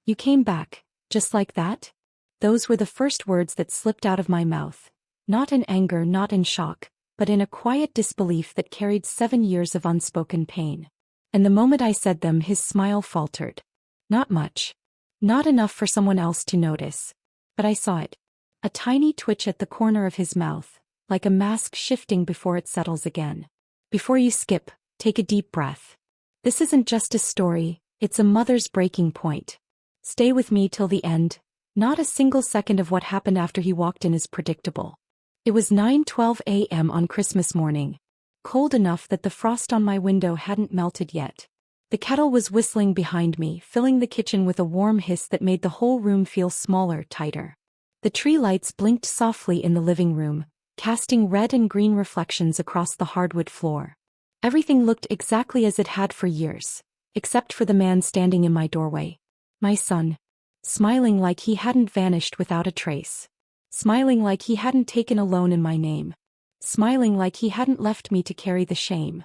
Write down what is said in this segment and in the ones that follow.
You came back, just like that? Those were the first words that slipped out of my mouth. Not in anger, not in shock, but in a quiet disbelief that carried 7 years of unspoken pain. And the moment I said them, his smile faltered. Not much. Not enough for someone else to notice. But I saw it. A tiny twitch at the corner of his mouth, like a mask shifting before it settles again. Before you skip, take a deep breath. This isn't just a story, it's a mother's breaking point. Stay with me till the end. Not a single second of what happened after he walked in is predictable. It was 9:12 a.m. on Christmas morning. Cold enough that the frost on my window hadn't melted yet. The kettle was whistling behind me, filling the kitchen with a warm hiss that made the whole room feel smaller, tighter. The tree lights blinked softly in the living room, casting red and green reflections across the hardwood floor. Everything looked exactly as it had for years, except for the man standing in my doorway. My son. Smiling like he hadn't vanished without a trace. Smiling like he hadn't taken a loan in my name. Smiling like he hadn't left me to carry the shame.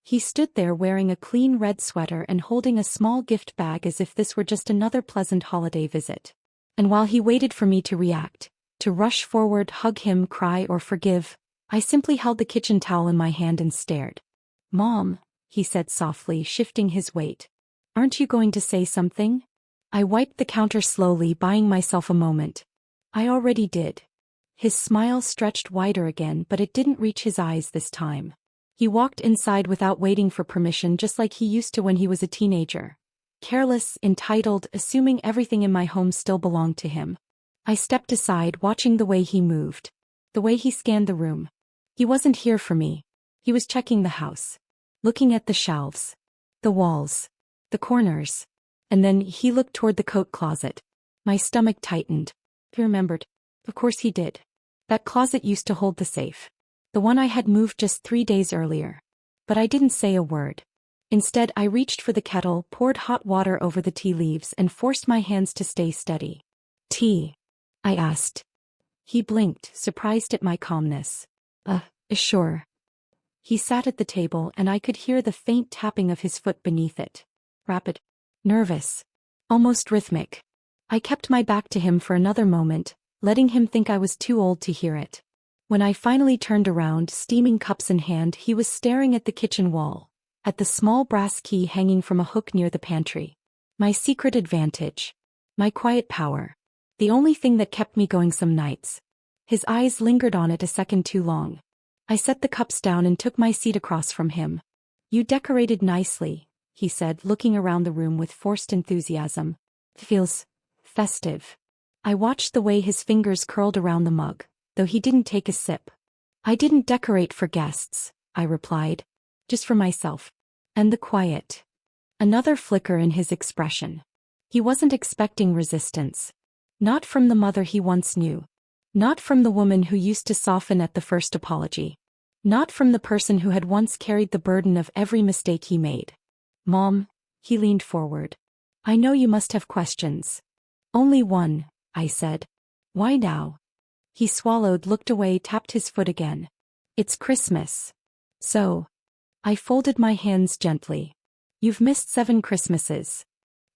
He stood there wearing a clean red sweater and holding a small gift bag as if this were just another pleasant holiday visit. And while he waited for me to react, to rush forward, hug him, cry, or forgive, I simply held the kitchen towel in my hand and stared. "Mom," he said softly, shifting his weight. "Aren't you going to say something?" I wiped the counter slowly, buying myself a moment. I already did. His smile stretched wider again, but it didn't reach his eyes this time. He walked inside without waiting for permission, just like he used to when he was a teenager. Careless, entitled, assuming everything in my home still belonged to him. I stepped aside, watching the way he moved. The way he scanned the room. He wasn't here for me. He was checking the house. Looking at the shelves. The walls. The corners. And then he looked toward the coat closet. My stomach tightened. He remembered. Of course he did. That closet used to hold the safe. The one I had moved just 3 days earlier. But I didn't say a word. Instead, I reached for the kettle, poured hot water over the tea leaves, and forced my hands to stay steady. "Tea?" I asked. He blinked, surprised at my calmness. Sure." He sat at the table, and I could hear the faint tapping of his foot beneath it. Rapid. Nervous. Almost rhythmic. I kept my back to him for another moment, letting him think I was too old to hear it. When I finally turned around, steaming cups in hand, he was staring at the kitchen wall, at the small brass key hanging from a hook near the pantry. My secret advantage. My quiet power. The only thing that kept me going some nights. His eyes lingered on it a second too long. I set the cups down and took my seat across from him. "You decorated nicely," he said, looking around the room with forced enthusiasm. "Feels festive." I watched the way his fingers curled around the mug, though he didn't take a sip. "I didn't decorate for guests," I replied. "Just for myself." And the quiet. Another flicker in his expression. He wasn't expecting resistance. Not from the mother he once knew. Not from the woman who used to soften at the first apology. Not from the person who had once carried the burden of every mistake he made. "Mom," he leaned forward. "I know you must have questions." "Only one," I said. "Why now?" He swallowed, looked away, tapped his foot again. "It's Christmas. So." I folded my hands gently. "You've missed 7 Christmases."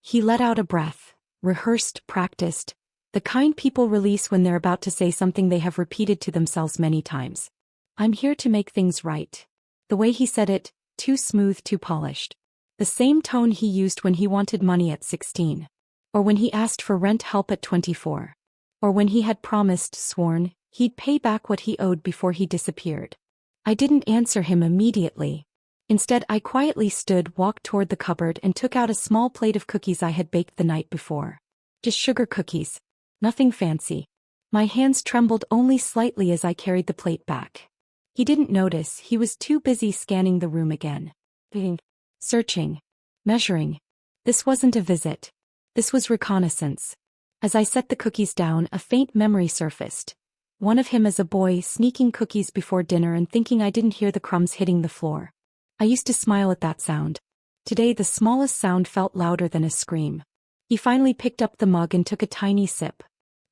He let out a breath. Rehearsed, practiced. The kind people release when they're about to say something they have repeated to themselves many times. "I'm here to make things right." The way he said it, too smooth, too polished. The same tone he used when he wanted money at 16. Or when he asked for rent help at 24. Or when he had promised, sworn, he'd pay back what he owed before he disappeared. I didn't answer him immediately. Instead, I quietly stood, walked toward the cupboard, and took out a small plate of cookies I had baked the night before. Just sugar cookies. Nothing fancy. My hands trembled only slightly as I carried the plate back. He didn't notice, he was too busy scanning the room again. Searching. Measuring. This wasn't a visit. This was reconnaissance. As I set the cookies down, a faint memory surfaced. One of him as a boy, sneaking cookies before dinner and thinking I didn't hear the crumbs hitting the floor. I used to smile at that sound. Today the smallest sound felt louder than a scream. He finally picked up the mug and took a tiny sip.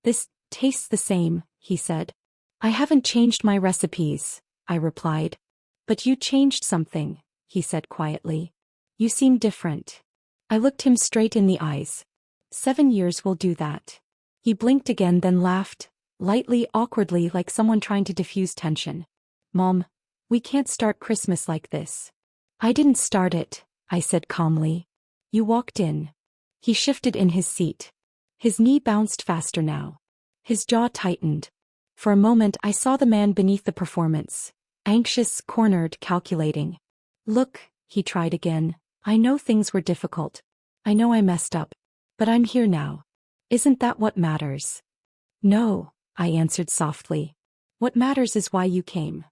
"This tastes the same," he said. "I haven't changed my recipes," I replied. "But you changed something," he said quietly. "You seem different." I looked him straight in the eyes. 7 years will do that. He blinked again then laughed, lightly, awkwardly like someone trying to diffuse tension. Mom, we can't start Christmas like this. I didn't start it, I said calmly. You walked in. He shifted in his seat. His knee bounced faster now. His jaw tightened. For a moment I saw the man beneath the performance. Anxious, cornered, calculating. Look, he tried again. I know things were difficult. I know I messed up. But I'm here now. Isn't that what matters? No, I answered softly. What matters is why you came.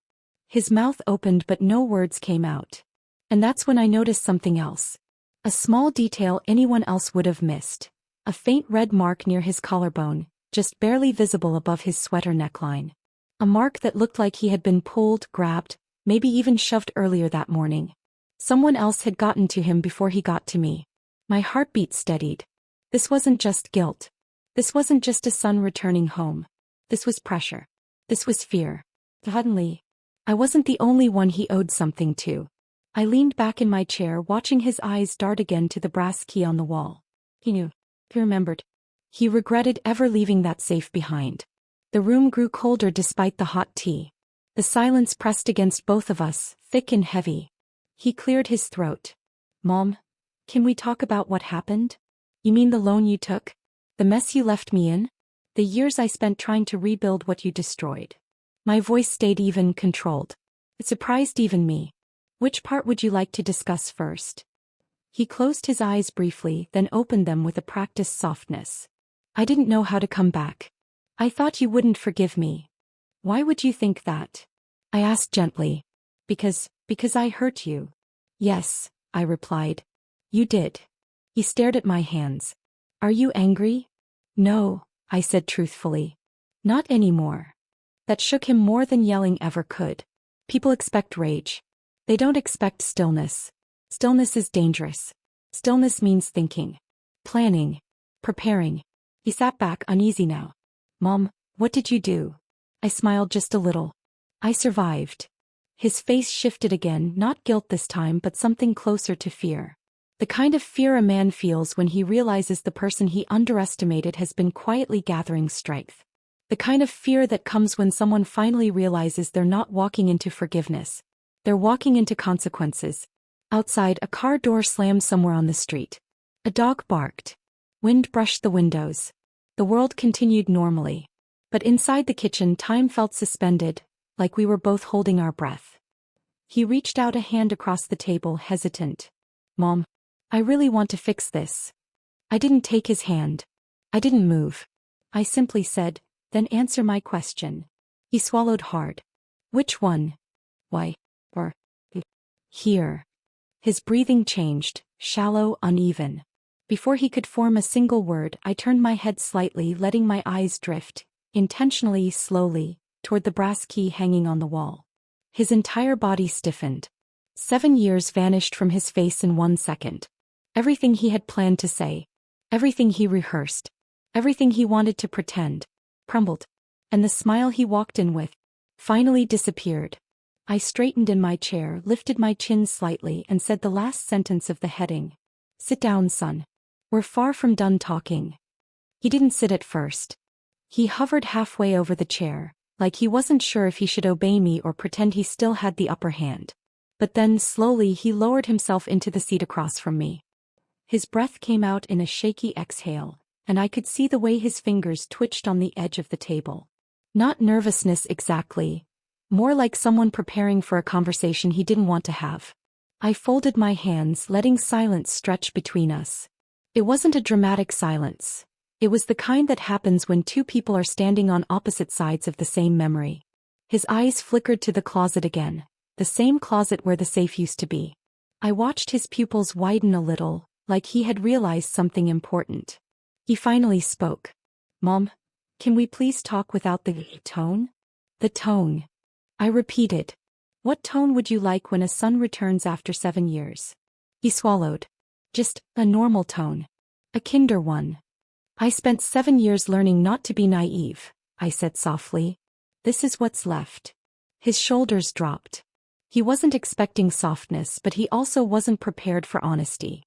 His mouth opened but no words came out. And that's when I noticed something else. A small detail anyone else would have missed. A faint red mark near his collarbone, just barely visible above his sweater neckline. A mark that looked like he had been pulled, grabbed, maybe even shoved earlier that morning. Someone else had gotten to him before he got to me. My heartbeat steadied. This wasn't just guilt. This wasn't just a son returning home. This was pressure. This was fear. Suddenly, I wasn't the only one he owed something to. I leaned back in my chair watching his eyes dart again to the brass key on the wall. He knew. He remembered. He regretted ever leaving that safe behind. The room grew colder despite the hot tea. The silence pressed against both of us, thick and heavy. He cleared his throat. Mom, can we talk about what happened? You mean the loan you took? The mess you left me in? The years I spent trying to rebuild what you destroyed? My voice stayed even, controlled. It surprised even me. Which part would you like to discuss first? He closed his eyes briefly, then opened them with a practiced softness. I didn't know how to come back. I thought you wouldn't forgive me. Why would you think that? I asked gently. Because I hurt you. Yes, I replied. You did. He stared at my hands. Are you angry? No, I said truthfully. Not anymore. That shook him more than yelling ever could. People expect rage. They don't expect stillness. Stillness is dangerous. Stillness means thinking, planning, preparing. He sat back, uneasy now. Mom, what did you do? I smiled just a little. I survived. His face shifted again, not guilt this time but something closer to fear. The kind of fear a man feels when he realizes the person he underestimated has been quietly gathering strength. The kind of fear that comes when someone finally realizes they're not walking into forgiveness. They're walking into consequences. Outside, a car door slammed somewhere on the street. A dog barked. Wind brushed the windows. The world continued normally. But inside the kitchen, time felt suspended, like we were both holding our breath. He reached out a hand across the table, hesitant. Mom, I really want to fix this. I didn't take his hand. I didn't move. I simply said, then answer my question. He swallowed hard. Which one? Why? Or here. His breathing changed, shallow, uneven. Before he could form a single word, I turned my head slightly, letting my eyes drift, intentionally, slowly, toward the brass key hanging on the wall. His entire body stiffened. 7 years vanished from his face in 1 second. Everything he had planned to say, everything he rehearsed, everything he wanted to pretend, crumbled, and the smile he walked in with finally disappeared. I straightened in my chair, lifted my chin slightly, and said the last sentence of the heading. Sit down, son. We're far from done talking. He didn't sit at first. He hovered halfway over the chair, like he wasn't sure if he should obey me or pretend he still had the upper hand. But then, slowly, he lowered himself into the seat across from me. His breath came out in a shaky exhale, and I could see the way his fingers twitched on the edge of the table. Not nervousness exactly. More like someone preparing for a conversation he didn't want to have. I folded my hands, letting silence stretch between us. It wasn't a dramatic silence. It was the kind that happens when two people are standing on opposite sides of the same memory. His eyes flickered to the closet again, the same closet where the safe used to be. I watched his pupils widen a little, like he had realized something important. He finally spoke. Mom, can we please talk without the tone? The tone. I repeated. What tone would you like when a son returns after 7 years? He swallowed. Just a normal tone. A kinder one. I spent 7 years learning not to be naive, I said softly. This is what's left. His shoulders dropped. He wasn't expecting softness, but he also wasn't prepared for honesty.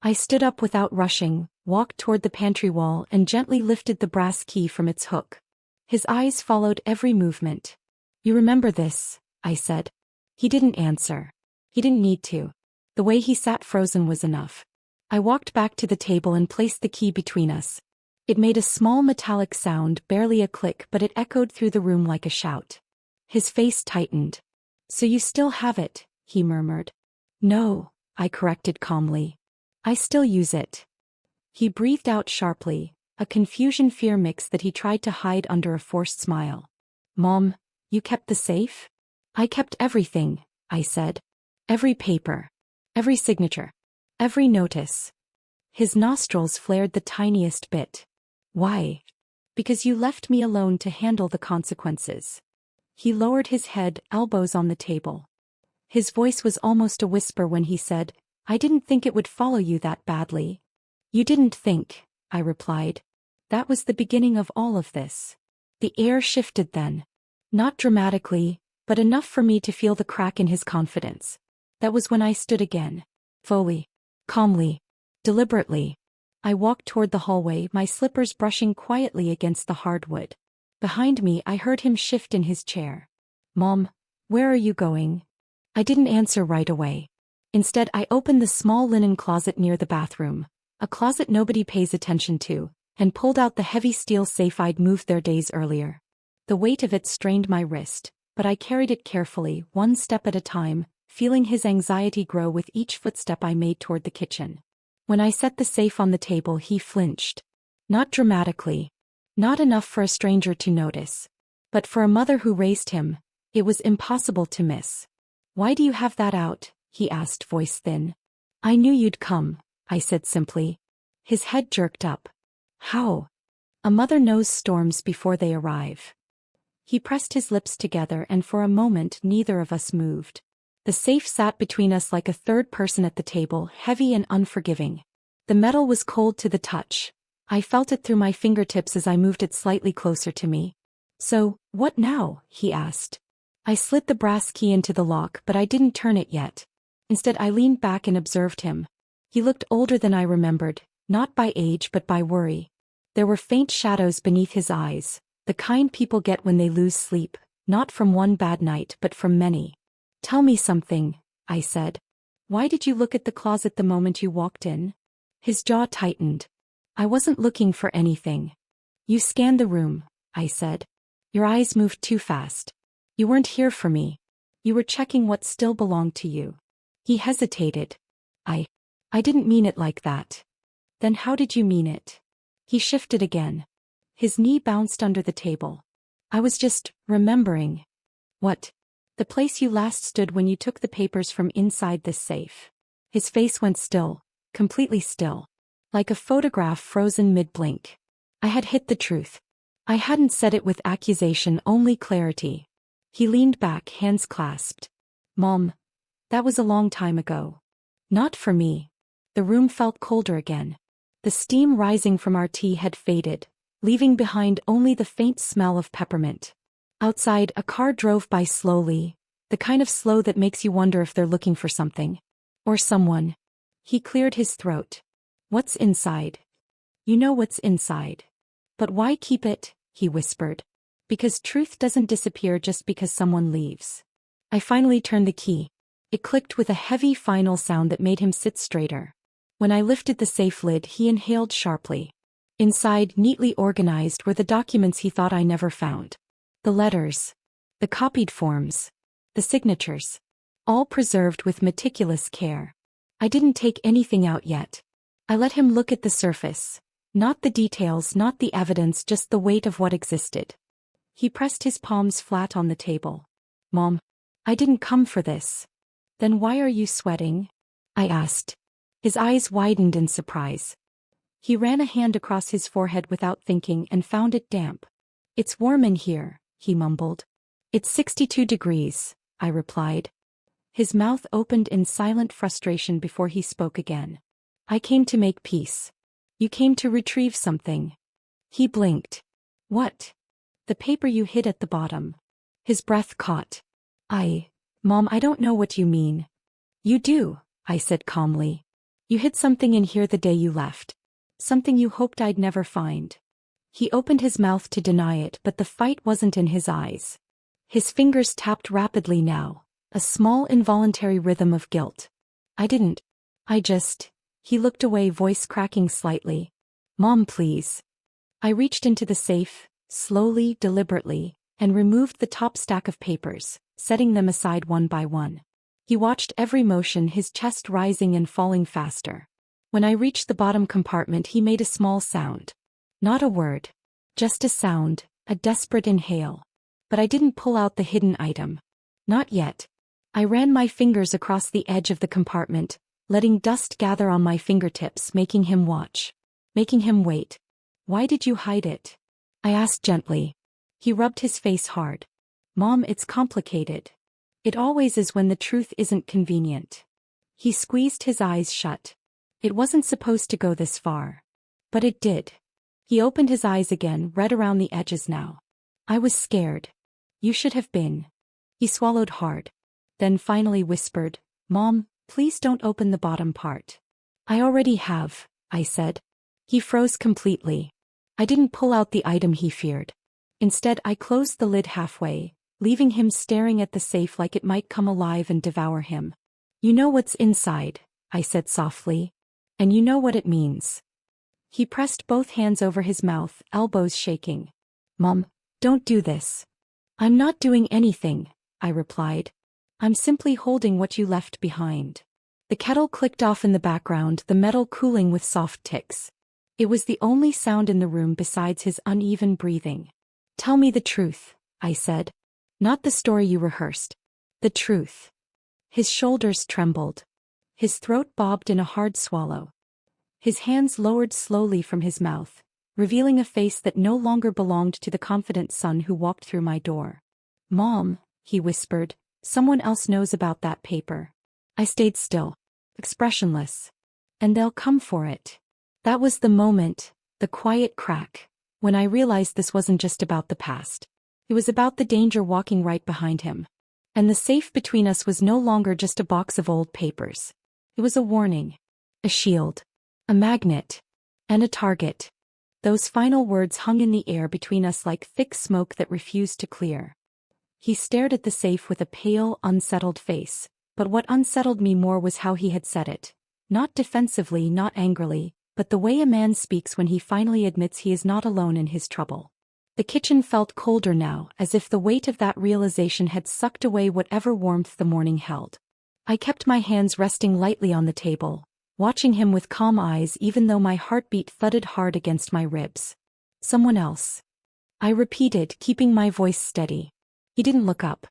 I stood up without rushing, walked toward the pantry wall and gently lifted the brass key from its hook. His eyes followed every movement. "You remember this?" I said. He didn't answer. He didn't need to. The way he sat frozen was enough. I walked back to the table and placed the key between us. It made a small metallic sound, barely a click, but it echoed through the room like a shout. His face tightened. "So you still have it," he murmured. "No," I corrected calmly. "I still use it." He breathed out sharply, a confusion-fear mix that he tried to hide under a forced smile. "Mom, you kept the safe?" "I kept everything," I said. "Every paper. Every signature. Every notice." His nostrils flared the tiniest bit. "Why?" "Because you left me alone to handle the consequences." He lowered his head, elbows on the table. His voice was almost a whisper when he said, "I didn't think it would follow you that badly." "You didn't think," I replied. That was the beginning of all of this. The air shifted then. Not dramatically, but enough for me to feel the crack in his confidence. That was when I stood again. Fully. Calmly. Deliberately. I walked toward the hallway, my slippers brushing quietly against the hardwood. Behind me, I heard him shift in his chair. "Mom, where are you going?" I didn't answer right away. Instead, I opened the small linen closet near the bathroom, a closet nobody pays attention to, and pulled out the heavy steel safe I'd moved there days earlier. The weight of it strained my wrist, but I carried it carefully, one step at a time, feeling his anxiety grow with each footstep I made toward the kitchen. When I set the safe on the table, he flinched. Not dramatically. Not enough for a stranger to notice. But for a mother who raised him, it was impossible to miss. "Why do you have that out?" he asked, voice thin. "I knew you'd come," I said simply. His head jerked up. "How?" "A mother knows storms before they arrive." He pressed his lips together, and for a moment neither of us moved. The safe sat between us like a third person at the table, heavy and unforgiving. The metal was cold to the touch. I felt it through my fingertips as I moved it slightly closer to me. "So, what now?" he asked. I slid the brass key into the lock, but I didn't turn it yet. Instead, I leaned back and observed him. He looked older than I remembered, not by age but by worry. There were faint shadows beneath his eyes, the kind people get when they lose sleep, not from one bad night but from many. "Tell me something," I said. "Why did you look at the closet the moment you walked in?" His jaw tightened. "I wasn't looking for anything." "You scanned the room," I said. "Your eyes moved too fast. You weren't here for me. You were checking what still belonged to you." He hesitated. I didn't mean it like that." "Then how did you mean it?" He shifted again. His knee bounced under the table. "I was just remembering." "What?" "The place you last stood when you took the papers from inside this safe." His face went still, completely still. Like a photograph frozen mid-blink. I had hit the truth. I hadn't said it with accusation, only clarity. He leaned back, hands clasped. "Mom, that was a long time ago." "Not for me." The room felt colder again. The steam rising from our tea had faded, leaving behind only the faint smell of peppermint. Outside, a car drove by slowly, the kind of slow that makes you wonder if they're looking for something. Or someone. He cleared his throat. "What's inside?" "You know what's inside." "But why keep it?" he whispered. "Because truth doesn't disappear just because someone leaves." I finally turned the key. It clicked with a heavy final sound that made him sit straighter. When I lifted the safe lid, he inhaled sharply. Inside, neatly organized, were the documents he thought I never found. The letters. The copied forms. The signatures. All preserved with meticulous care. I didn't take anything out yet. I let him look at the surface. Not the details, not the evidence, just the weight of what existed. He pressed his palms flat on the table. "Mom, I didn't come for this." "Then why are you sweating?" I asked. His eyes widened in surprise. He ran a hand across his forehead without thinking and found it damp. "It's warm in here," he mumbled. "It's 62 degrees, I replied. His mouth opened in silent frustration before he spoke again. "I came to make peace." "You came to retrieve something." He blinked. "What?" "The paper you hid at the bottom." His breath caught. Mom, I don't know what you mean." "You do," I said calmly. You hid something in here the day you left. Something you hoped I'd never find. He opened his mouth to deny it, but the fight wasn't in his eyes. His fingers tapped rapidly now, a small involuntary rhythm of guilt. I didn't. He looked away, voice cracking slightly. Mom, please. I reached into the safe, slowly, deliberately, and removed the top stack of papers, setting them aside one by one. He watched every motion, his chest rising and falling faster. When I reached the bottom compartment, he made a small sound. Not a word. Just a sound, a desperate inhale. But I didn't pull out the hidden item. Not yet. I ran my fingers across the edge of the compartment, letting dust gather on my fingertips, making him watch. Making him wait. Why did you hide it? I asked gently. He rubbed his face hard. Mom, it's complicated. It always is when the truth isn't convenient. He squeezed his eyes shut. It wasn't supposed to go this far. But it did. He opened his eyes again, red around the edges now. I was scared. You should have been. He swallowed hard. Then finally whispered, Mom, please don't open the bottom part. I already have, I said. He froze completely. I didn't pull out the item he feared. Instead, I closed the lid halfway, leaving him staring at the safe like it might come alive and devour him. You know what's inside, I said softly. And you know what it means. He pressed both hands over his mouth, elbows shaking. Mom, don't do this. I'm not doing anything, I replied. I'm simply holding what you left behind. The kettle clicked off in the background, the metal cooling with soft ticks. It was the only sound in the room besides his uneven breathing. Tell me the truth, I said. Not the story you rehearsed. The truth. His shoulders trembled. His throat bobbed in a hard swallow. His hands lowered slowly from his mouth, revealing a face that no longer belonged to the confident son who walked through my door. Mom, he whispered, someone else knows about that paper. I stayed still, expressionless. And they'll come for it. That was the moment, the quiet crack, when I realized this wasn't just about the past. It was about the danger walking right behind him. And the safe between us was no longer just a box of old papers. It was a warning, a shield, a magnet, and a target. Those final words hung in the air between us like thick smoke that refused to clear. He stared at the safe with a pale, unsettled face, but what unsettled me more was how he had said it. Not defensively, not angrily, but the way a man speaks when he finally admits he is not alone in his trouble. The kitchen felt colder now, as if the weight of that realization had sucked away whatever warmth the morning held. I kept my hands resting lightly on the table, watching him with calm eyes even though my heartbeat thudded hard against my ribs. Someone else. I repeated, keeping my voice steady. He didn't look up.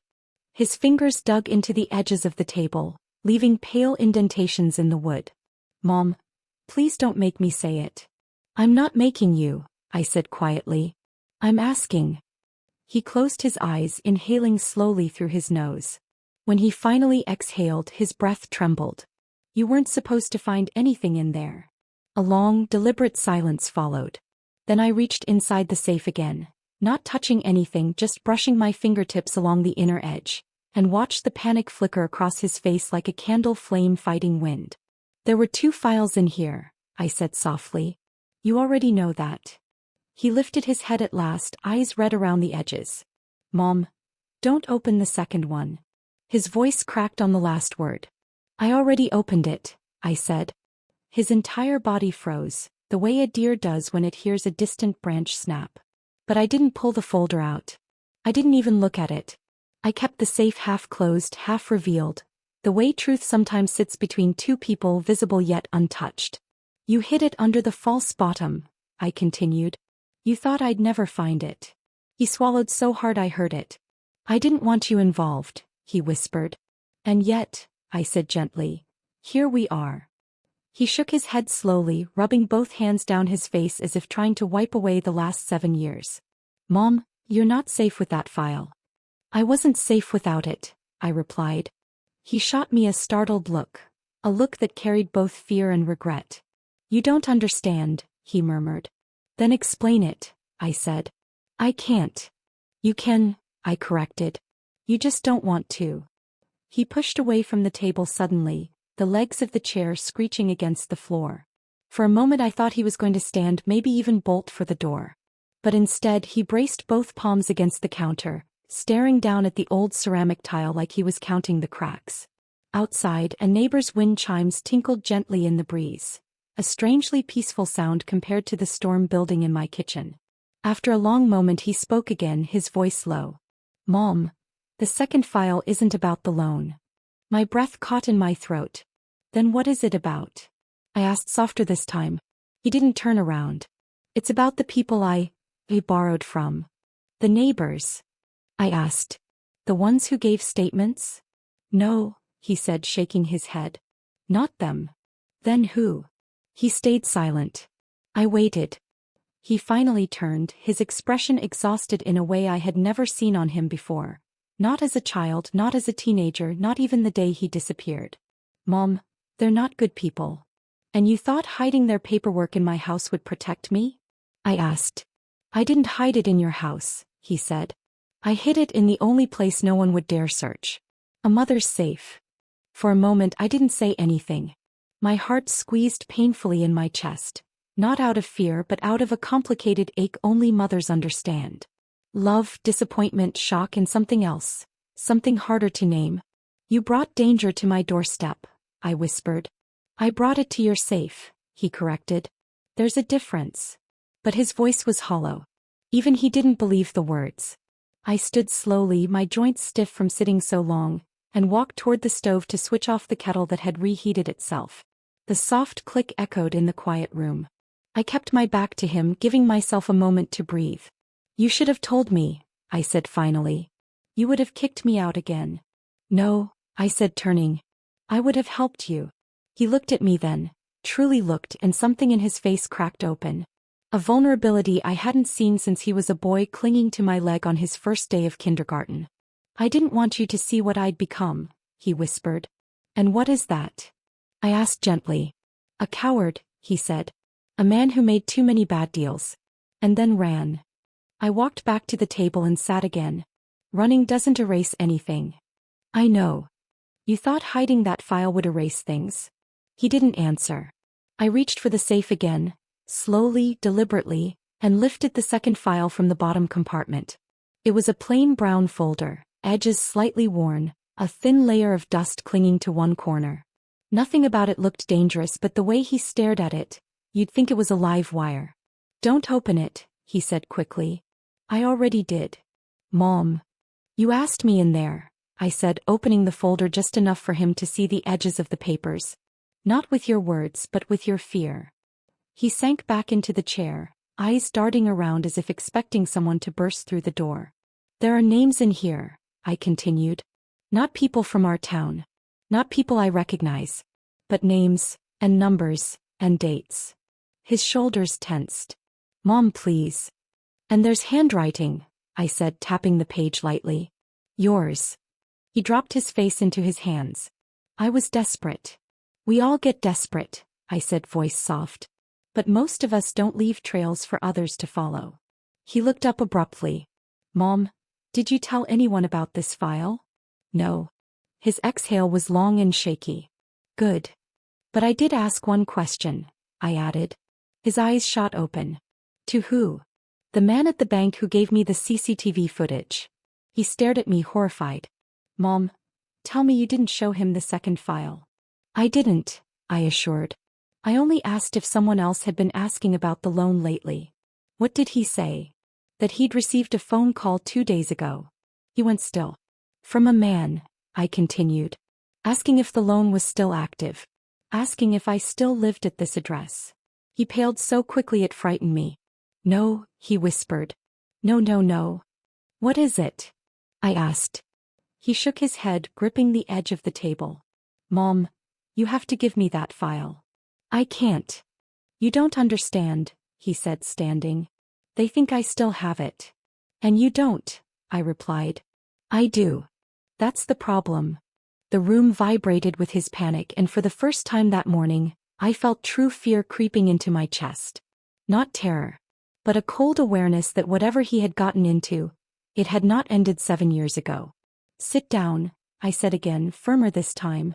His fingers dug into the edges of the table, leaving pale indentations in the wood. Mom, please don't make me say it. I'm not making you, I said quietly. I'm asking. He closed his eyes, inhaling slowly through his nose. When he finally exhaled, his breath trembled. You weren't supposed to find anything in there. A long, deliberate silence followed. Then I reached inside the safe again, not touching anything, just brushing my fingertips along the inner edge, and watched the panic flicker across his face like a candle flame fighting wind. There were 2 files in here, I said softly. You already know that. He lifted his head at last, eyes red around the edges. Mom, don't open the second one. His voice cracked on the last word. I already opened it, I said. His entire body froze, the way a deer does when it hears a distant branch snap. But I didn't pull the folder out. I didn't even look at it. I kept the safe half closed, half revealed, the way truth sometimes sits between 2 people, visible yet untouched. You hid it under the false bottom, I continued. You thought I'd never find it. He swallowed so hard I heard it. I didn't want you involved, he whispered. And yet, I said gently, here we are. He shook his head slowly, rubbing both hands down his face as if trying to wipe away the last 7 years. Mom, you're not safe with that file. I wasn't safe without it, I replied. He shot me a startled look, a look that carried both fear and regret. You don't understand, he murmured. Then explain it, I said. I can't. You can, I corrected. You just don't want to. He pushed away from the table suddenly, the legs of the chair screeching against the floor. For a moment I thought he was going to stand, maybe even bolt for the door. But instead he braced both palms against the counter, staring down at the old ceramic tile like he was counting the cracks. Outside, a neighbor's wind chimes tinkled gently in the breeze, a strangely peaceful sound compared to the storm building in my kitchen. After a long moment he spoke again, his voice low. "Mom, the second file isn't about the loan." My breath caught in my throat. "Then what is it about?" I asked softer this time. He didn't turn around. "It's about the people I borrowed from." "The neighbors?" I asked. "The ones who gave statements?" "No," he said, shaking his head. "Not them." "Then who?" He stayed silent. I waited. He finally turned, his expression exhausted in a way I had never seen on him before. Not as a child, not as a teenager, not even the day he disappeared. "Mom, they're not good people." "And you thought hiding their paperwork in my house would protect me?" I asked. "I didn't hide it in your house," he said. "I hid it in the only place no one would dare search. A mother's safe." For a moment I didn't say anything. My heart squeezed painfully in my chest. Not out of fear but out of a complicated ache only mothers understand. Love, disappointment, shock, and something else. Something harder to name. "You brought danger to my doorstep," I whispered. "I brought it to your safe," he corrected. "There's a difference." But his voice was hollow. Even he didn't believe the words. I stood slowly, my joints stiff from sitting so long, and walked toward the stove to switch off the kettle that had reheated itself. The soft click echoed in the quiet room. I kept my back to him, giving myself a moment to breathe. "You should have told me," I said finally. "You would have kicked me out again." "No," I said, turning. "I would have helped you." He looked at me then, truly looked, and something in his face cracked open. A vulnerability I hadn't seen since he was a boy clinging to my leg on his first day of kindergarten. "I didn't want you to see what I'd become," he whispered. "And what is that?" I asked gently. "A coward," he said. "A man who made too many bad deals." And then ran. I walked back to the table and sat again. "Running doesn't erase anything." "I know." "You thought hiding that file would erase things?" He didn't answer. I reached for the safe again, slowly, deliberately, and lifted the second file from the bottom compartment. It was a plain brown folder, edges slightly worn, a thin layer of dust clinging to one corner. Nothing about it looked dangerous, but the way he stared at it, you'd think it was a live wire. "Don't open it," he said quickly. "I already did." "Mom." "You asked me in there," I said, opening the folder just enough for him to see the edges of the papers. "Not with your words, but with your fear." He sank back into the chair, eyes darting around as if expecting someone to burst through the door. "There are names in here," I continued. "Not people from our town. Not people I recognize. But names, and numbers, and dates." His shoulders tensed. "Mom, please." "And there's handwriting," I said, tapping the page lightly. "Yours." He dropped his face into his hands. I was desperate. "We all get desperate," I said, voice soft. "But most of us don't leave trails for others to follow." He looked up abruptly. "Mom, did you tell anyone about this file?" "No." His exhale was long and shaky. "Good. But I did ask one question," I added. His eyes shot open. "To who?" "The man at the bank who gave me the CCTV footage." He stared at me horrified. "Mom, tell me you didn't show him the second file." "I didn't," I assured. "I only asked if someone else had been asking about the loan lately." "What did he say?" "That he'd received a phone call 2 days ago." He went still. "From a man," I continued. "Asking if the loan was still active. Asking if I still lived at this address." He paled so quickly it frightened me. "No," he whispered. "No, no, no." "What is it?" I asked. He shook his head, gripping the edge of the table. "Mom, you have to give me that file." "I can't." "You don't understand," he said, standing. "They think I still have it." "And you don't," I replied. "I do. That's the problem." The room vibrated with his panic, and for the first time that morning, I felt true fear creeping into my chest. Not terror, but a cold awareness that whatever he had gotten into, it had not ended 7 years ago. "Sit down," I said again, firmer this time.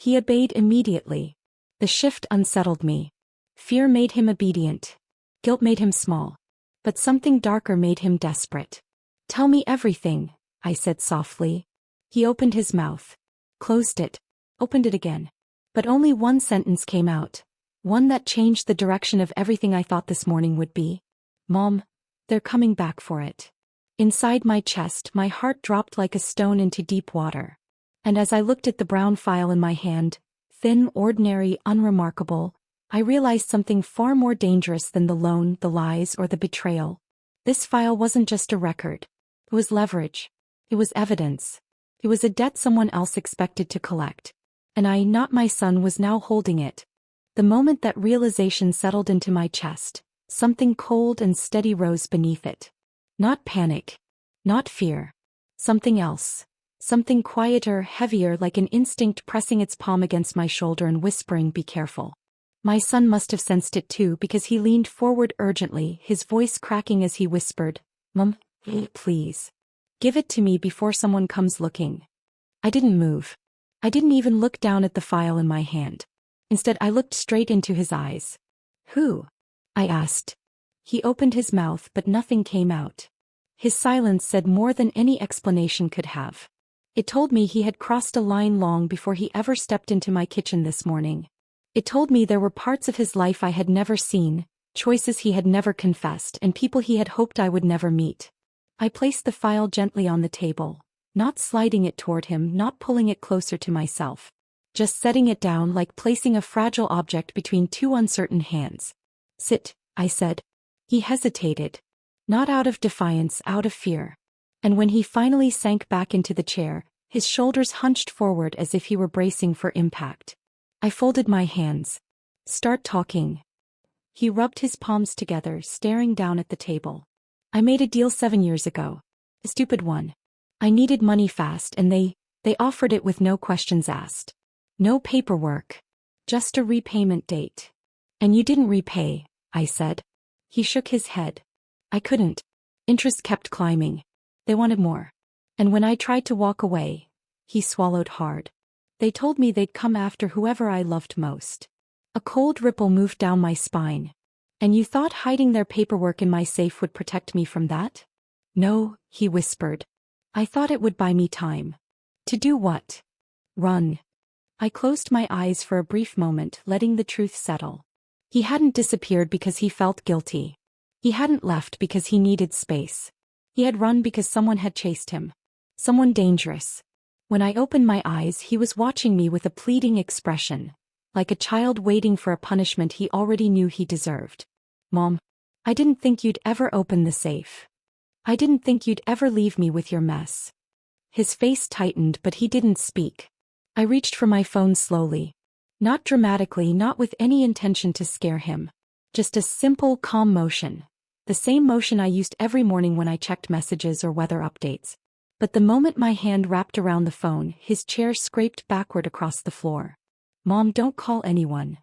He obeyed immediately. The shift unsettled me. Fear made him obedient. Guilt made him small. But something darker made him desperate. "Tell me everything," I said softly. He opened his mouth. Closed it. Opened it again. But only one sentence came out. One that changed the direction of everything I thought this morning would be. "Mom, they're coming back for it." Inside my chest, my heart dropped like a stone into deep water. And as I looked at the brown file in my hand, thin, ordinary, unremarkable, I realized something far more dangerous than the loan, the lies, or the betrayal. This file wasn't just a record. It was leverage. It was evidence. It was a debt someone else expected to collect. And I, not my son, was now holding it. The moment that realization settled into my chest, something cold and steady rose beneath it. Not panic. Not fear. Something else. Something quieter, heavier, like an instinct pressing its palm against my shoulder and whispering, "Be careful." My son must have sensed it too, because he leaned forward urgently, his voice cracking as he whispered, "Mom, please. Give it to me before someone comes looking." I didn't move. I didn't even look down at the file in my hand. Instead, I looked straight into his eyes. "Who?" I asked. He opened his mouth, but nothing came out. His silence said more than any explanation could have. It told me he had crossed a line long before he ever stepped into my kitchen this morning. It told me there were parts of his life I had never seen, choices he had never confessed, and people he had hoped I would never meet. I placed the file gently on the table, not sliding it toward him, not pulling it closer to myself. Just setting it down, like placing a fragile object between two uncertain hands. "Sit," I said. He hesitated. Not out of defiance, out of fear. And when he finally sank back into the chair, his shoulders hunched forward as if he were bracing for impact. I folded my hands. "Start talking." He rubbed his palms together, staring down at the table. "I made a deal 7 years ago. A stupid one. I needed money fast, and they offered it with no questions asked. No paperwork. Just a repayment date. And you didn't repay," I said. He shook his head. "I couldn't. Interest kept climbing. They wanted more. And when I tried to walk away," he swallowed hard. "They told me they'd come after whoever I loved most." A cold ripple moved down my spine. "And you thought hiding their paperwork in my safe would protect me from that?" "No," he whispered. "I thought it would buy me time." "To do what?" "Run." I closed my eyes for a brief moment, letting the truth settle. He hadn't disappeared because he felt guilty. He hadn't left because he needed space. He had run because someone had chased him. Someone dangerous. When I opened my eyes, he was watching me with a pleading expression, like a child waiting for a punishment he already knew he deserved. "Mom, I didn't think you'd ever open the safe. I didn't think you'd ever leave me with your mess." His face tightened, but he didn't speak. I reached for my phone slowly. Not dramatically, not with any intention to scare him. Just a simple, calm motion. The same motion I used every morning when I checked messages or weather updates. But the moment my hand wrapped around the phone, his chair scraped backward across the floor. "Mom, don't call anyone."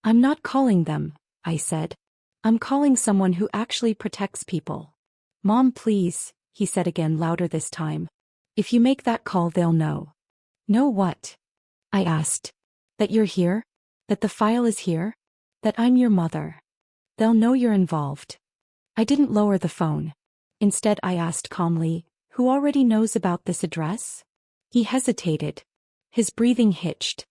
"I'm not calling them," I said. "I'm calling someone who actually protects people." "Mom, please," he said again, louder this time. "If you make that call, they'll know." "Know what?" I asked. "That you're here? That the file is here? That I'm your mother. They'll know you're involved." I didn't lower the phone. Instead, I asked calmly, "Who already knows about this address?" He hesitated. His breathing hitched.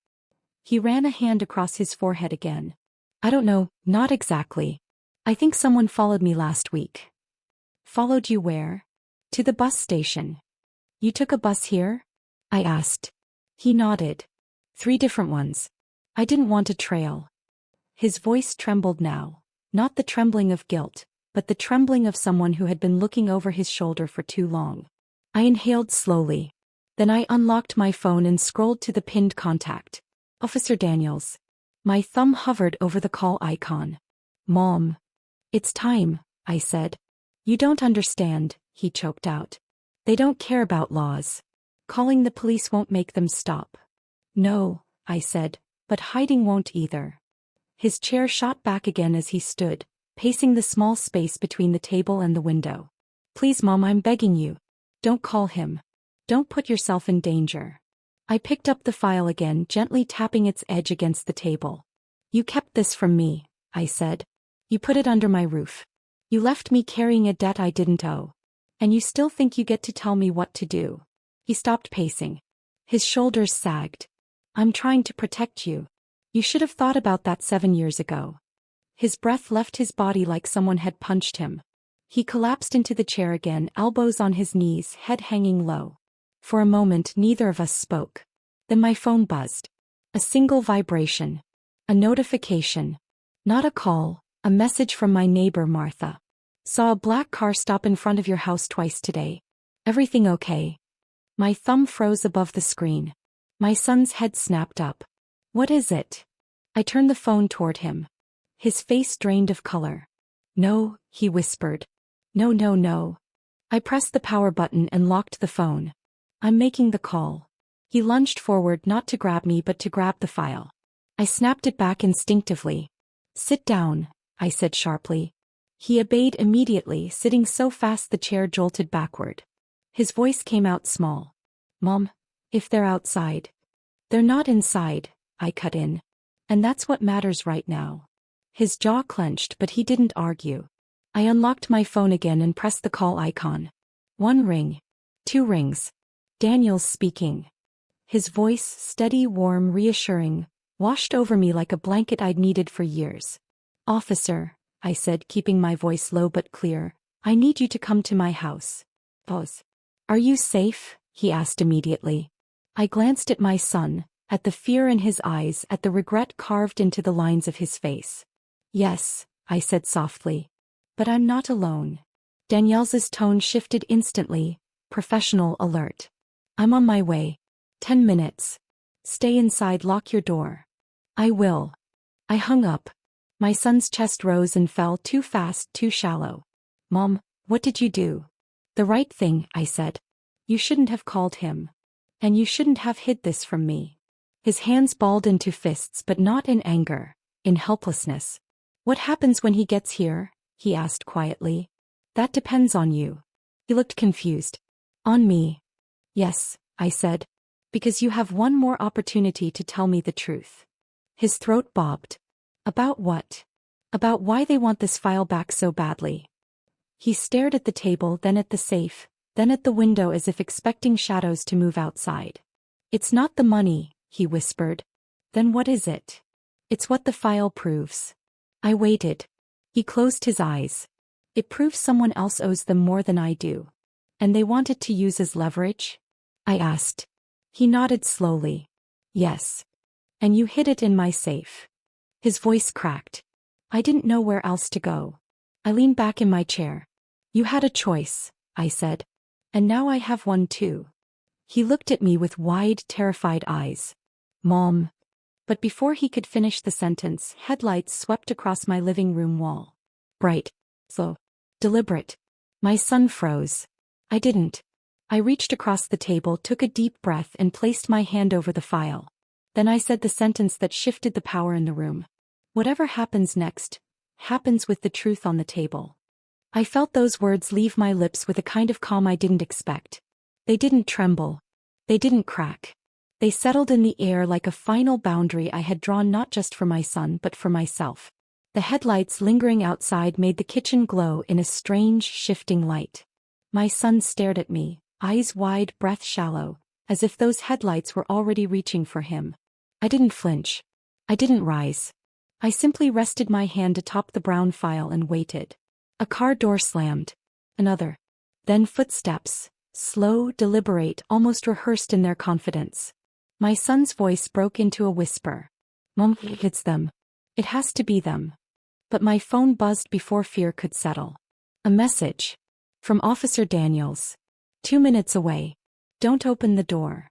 He ran a hand across his forehead again. "I don't know, not exactly. I think someone followed me last week." "Followed you where?" "To the bus station." "You took a bus here?" I asked. He nodded. 3 different ones. I didn't want a trail. His voice trembled now. Not the trembling of guilt, but the trembling of someone who had been looking over his shoulder for too long. I inhaled slowly. Then I unlocked my phone and scrolled to the pinned contact. Officer Daniels. My thumb hovered over the call icon. "Mom. It's time," I said. "You don't understand," he choked out. "They don't care about laws. Calling the police won't make them stop." "No," I said, "but hiding won't either." His chair shot back again as he stood, pacing the small space between the table and the window. "Please, Mom, I'm begging you. Don't call him. Don't put yourself in danger." I picked up the file again, gently tapping its edge against the table. You kept this from me, I said. You put it under my roof. You left me carrying a debt I didn't owe. And you still think you get to tell me what to do. He stopped pacing. His shoulders sagged. I'm trying to protect you. You should have thought about that 7 years ago. His breath left his body like someone had punched him. He collapsed into the chair again, elbows on his knees, head hanging low. For a moment neither of us spoke. Then my phone buzzed. A single vibration. A notification. Not a call, a message from my neighbor Martha. Saw a black car stop in front of your house twice today. Everything okay? My thumb froze above the screen. My son's head snapped up. What is it? I turned the phone toward him. His face drained of color. No, he whispered. No, no, no. I pressed the power button and locked the phone. I'm making the call. He lunged forward, not to grab me but to grab the file. I snapped it back instinctively. Sit down, I said sharply. He obeyed immediately, sitting so fast the chair jolted backward. His voice came out small. Mom, if they're outside. They're not inside, I cut in. And that's what matters right now. His jaw clenched, but he didn't argue. I unlocked my phone again and pressed the call icon. 1 ring. 2 rings. Daniel's speaking. His voice, steady, warm, reassuring, washed over me like a blanket I'd needed for years. Officer, I said, keeping my voice low but clear, I need you to come to my house. Pause. Are you safe? He asked immediately. I glanced at my son, at the fear in his eyes, at the regret carved into the lines of his face. Yes, I said softly. But I'm not alone. Danielle's tone shifted instantly, professional, alert. I'm on my way. 10 minutes. Stay inside, lock your door. I will. I hung up. My son's chest rose and fell, too fast, too shallow. Mom, what did you do? The right thing, I said. You shouldn't have called him. And you shouldn't have hid this from me. His hands balled into fists, but not in anger, in helplessness. What happens when he gets here? He asked quietly. That depends on you. He looked confused. On me? Yes, I said. Because you have one more opportunity to tell me the truth. His throat bobbed. About what? About why they want this file back so badly. He stared at the table, then at the safe, then at the window as if expecting shadows to move outside. It's not the money, he whispered. Then what is it? It's what the file proves. I waited. He closed his eyes. It proves someone else owes them more than I do. And they want it to use as leverage? I asked. He nodded slowly. Yes. And you hid it in my safe. His voice cracked. I didn't know where else to go. I leaned back in my chair. You had a choice, I said. And now I have one too. He looked at me with wide, terrified eyes. Mom. But before he could finish the sentence, headlights swept across my living room wall. Bright. Slow. Deliberate. My son froze. I didn't. I reached across the table, took a deep breath, and placed my hand over the file. Then I said the sentence that shifted the power in the room. Whatever happens next, happens with the truth on the table. I felt those words leave my lips with a kind of calm I didn't expect. They didn't tremble. They didn't crack. They settled in the air like a final boundary I had drawn not just for my son but for myself. The headlights lingering outside made the kitchen glow in a strange, shifting light. My son stared at me, eyes wide, breath shallow, as if those headlights were already reaching for him. I didn't flinch. I didn't rise. I simply rested my hand atop the brown file and waited. A car door slammed. Another. Then footsteps, slow, deliberate, almost rehearsed in their confidence. My son's voice broke into a whisper. Mom, it's them. It has to be them. But my phone buzzed before fear could settle. A message. From Officer Daniels. 2 minutes away. Don't open the door.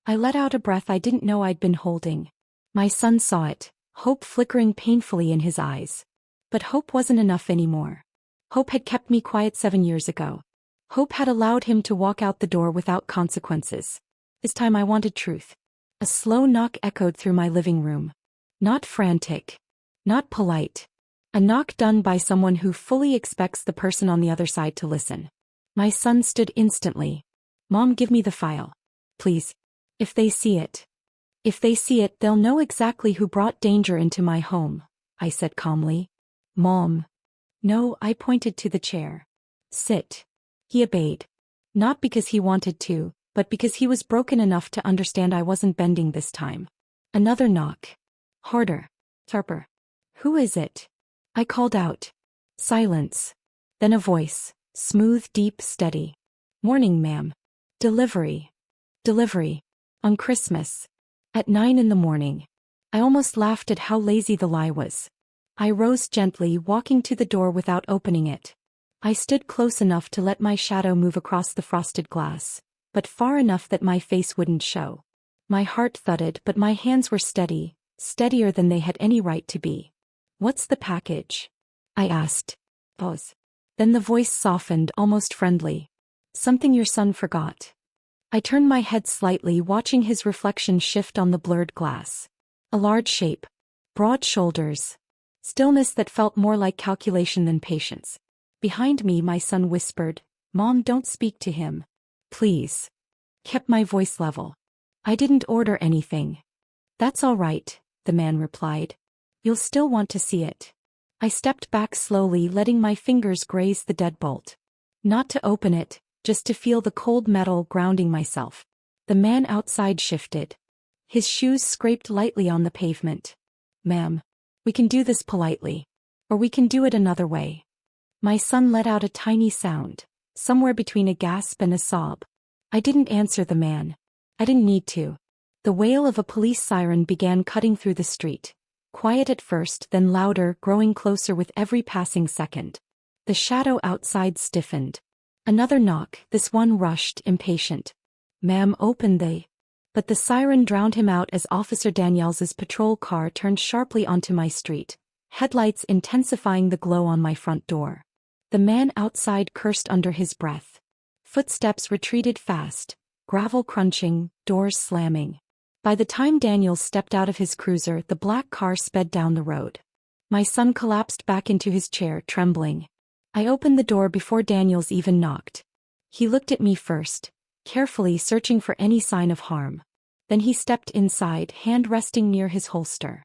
I let out a breath I didn't know I'd been holding. My son saw it, hope flickering painfully in his eyes. But hope wasn't enough anymore. Hope had kept me quiet 7 years ago. Hope had allowed him to walk out the door without consequences. This time I wanted truth. A slow knock echoed through my living room. Not frantic. Not polite. A knock done by someone who fully expects the person on the other side to listen. My son stood instantly. Mom, give me the file. Please. If they see it. If they see it, they'll know exactly who brought danger into my home, I said calmly. Mom. No, I pointed to the chair. Sit. He obeyed. Not because he wanted to, but because he was broken enough to understand I wasn't bending this time. Another knock. Harder. Sharper. Who is it? I called out. Silence. Then a voice, smooth, deep, steady. Morning, ma'am. Delivery. Delivery. On Christmas. At 9 in the morning. I almost laughed at how lazy the lie was. I rose gently, walking to the door without opening it. I stood close enough to let my shadow move across the frosted glass, but far enough that my face wouldn't show. My heart thudded, but my hands were steady, steadier than they had any right to be. What's the package? I asked. Pause. Then the voice softened, almost friendly. Something your son forgot. I turned my head slightly, watching his reflection shift on the blurred glass. A large shape. Broad shoulders. Stillness that felt more like calculation than patience. Behind me, my son whispered, Mom, don't speak to him. Please. Kept my voice level. I didn't order anything. That's all right, the man replied. You'll still want to see it. I stepped back slowly, letting my fingers graze the deadbolt. Not to open it, just to feel the cold metal grounding myself. The man outside shifted. His shoes scraped lightly on the pavement. Ma'am, we can do this politely. Or we can do it another way. My son let out a tiny sound, somewhere between a gasp and a sob. I didn't answer the man. I didn't need to. The wail of a police siren began cutting through the street. Quiet at first, then louder, growing closer with every passing second. The shadow outside stiffened. Another knock, this one rushed, impatient. Ma'am, open the... But the siren drowned him out as Officer Daniels's patrol car turned sharply onto my street, headlights intensifying the glow on my front door. The man outside cursed under his breath. Footsteps retreated fast, gravel crunching, doors slamming. By the time Daniels stepped out of his cruiser, the black car sped down the road. My son collapsed back into his chair, trembling. I opened the door before Daniels even knocked. He looked at me first, carefully searching for any sign of harm. Then he stepped inside, hand resting near his holster.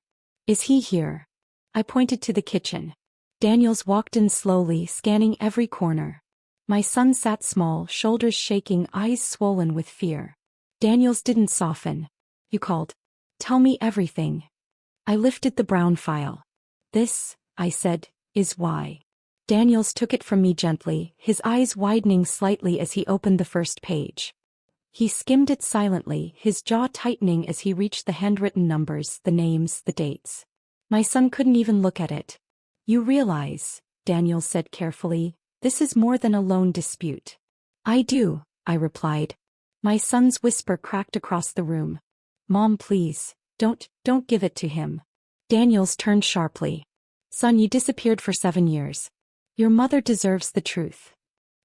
Is he here? I pointed to the kitchen. Daniels walked in slowly, scanning every corner. My son sat small, shoulders shaking, eyes swollen with fear. Daniels didn't soften. You called. Tell me everything. I lifted the brown file. This, I said, is why. Daniels took it from me gently, his eyes widening slightly as he opened the first page. He skimmed it silently, his jaw tightening as he reached the handwritten numbers, the names, the dates. My son couldn't even look at it. You realize, Daniels said carefully, this is more than a loan dispute. I do, I replied. My son's whisper cracked across the room. Mom, please, don't give it to him. Daniels turned sharply. Son, you disappeared for 7 years. Your mother deserves the truth.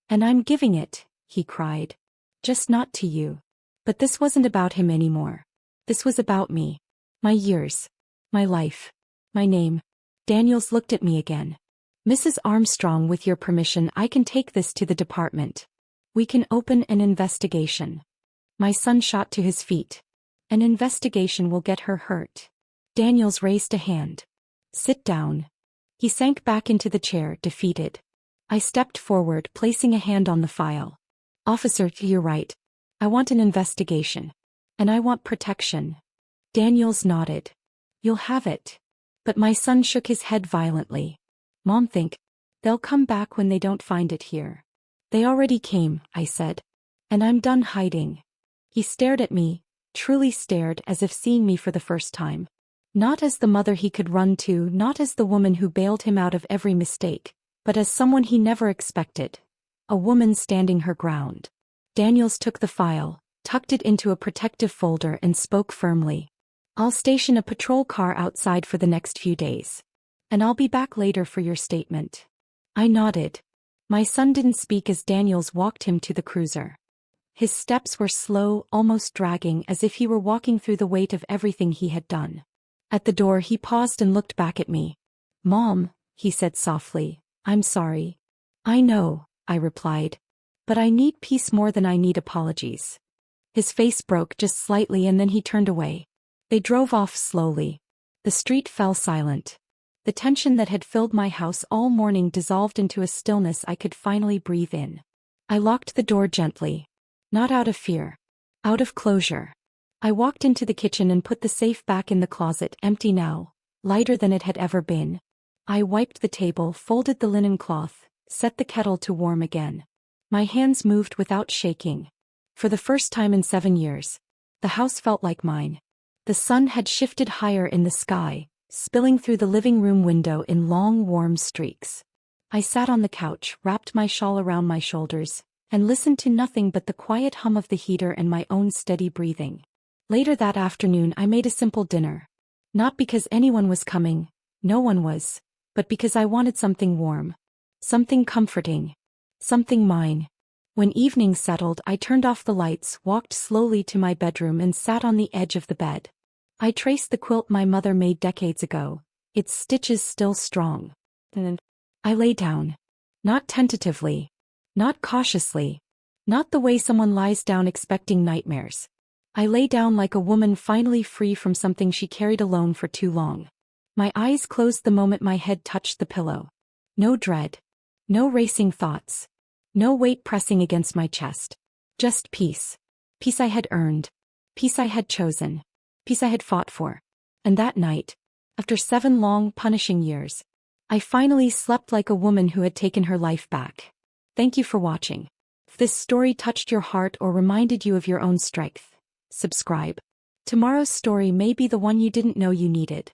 And I'm giving it, he cried. Just not to you. But this wasn't about him anymore. This was about me. My years. My life. My name. Daniels looked at me again. Mrs. Armstrong, with your permission, I can take this to the department. We can open an investigation. My son shot to his feet. An investigation will get her hurt. Daniels raised a hand. Sit down. He sank back into the chair, defeated. I stepped forward, placing a hand on the file. Officer, you're right. I want an investigation. And I want protection. Daniels nodded. You'll have it. But my son shook his head violently. Mom, think. They'll come back when they don't find it here. They already came, I said. And I'm done hiding. He stared at me, truly stared, as if seeing me for the first time. Not as the mother he could run to, not as the woman who bailed him out of every mistake, but as someone he never expected. A woman standing her ground. Daniels took the file, tucked it into a protective folder and spoke firmly. I'll station a patrol car outside for the next few days. And I'll be back later for your statement. I nodded. My son didn't speak as Daniels walked him to the cruiser. His steps were slow, almost dragging, as if he were walking through the weight of everything he had done. At the door he paused and looked back at me. Mom, he said softly, I'm sorry. I know, I replied. But I need peace more than I need apologies. His face broke just slightly and then he turned away. They drove off slowly. The street fell silent. The tension that had filled my house all morning dissolved into a stillness I could finally breathe in. I locked the door gently. Not out of fear. Out of closure. I walked into the kitchen and put the safe back in the closet, empty now, lighter than it had ever been. I wiped the table, folded the linen cloth, set the kettle to warm again. My hands moved without shaking. For the first time in 7 years, the house felt like mine. The sun had shifted higher in the sky, spilling through the living room window in long, warm streaks. I sat on the couch, wrapped my shawl around my shoulders, and listened to nothing but the quiet hum of the heater and my own steady breathing. Later that afternoon I made a simple dinner. Not because anyone was coming, no one was, but because I wanted something warm. Something comforting. Something mine. When evening settled, I turned off the lights, walked slowly to my bedroom and sat on the edge of the bed. I traced the quilt my mother made decades ago, its stitches still strong. And I lay down. Not tentatively. Not cautiously. Not the way someone lies down expecting nightmares. I lay down like a woman finally free from something she carried alone for too long. My eyes closed the moment my head touched the pillow. No dread. No racing thoughts. No weight pressing against my chest. Just peace. Peace I had earned. Peace I had chosen. Peace I had fought for. And that night, after 7 long, punishing years, I finally slept like a woman who had taken her life back. Thank you for watching. If this story touched your heart or reminded you of your own strength, subscribe. Tomorrow's story may be the one you didn't know you needed.